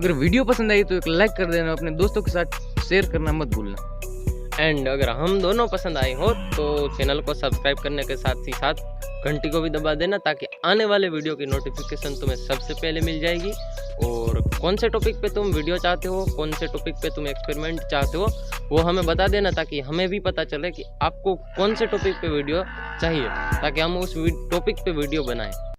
अगर वीडियो पसंद आई तो एक लाइक कर देना, अपने दोस्तों के साथ शेयर करना मत भूलना। एंड अगर हम दोनों पसंद आए हो तो चैनल को सब्सक्राइब करने के साथ ही साथ घंटी को भी दबा देना, ताकि आने वाले वीडियो की नोटिफिकेशन तुम्हें सबसे पहले मिल जाएगी। और कौन से टॉपिक पे तुम वीडियो चाहते हो, कौन से टॉपिक पे तुम एक्सपेरिमेंट चाहते हो, वो हमें बता देना, ताकि हमें भी पता चले कि आपको कौन से टॉपिक पे वीडियो चाहिए, ताकि हम उस टॉपिक पे वीडियो बनाएं।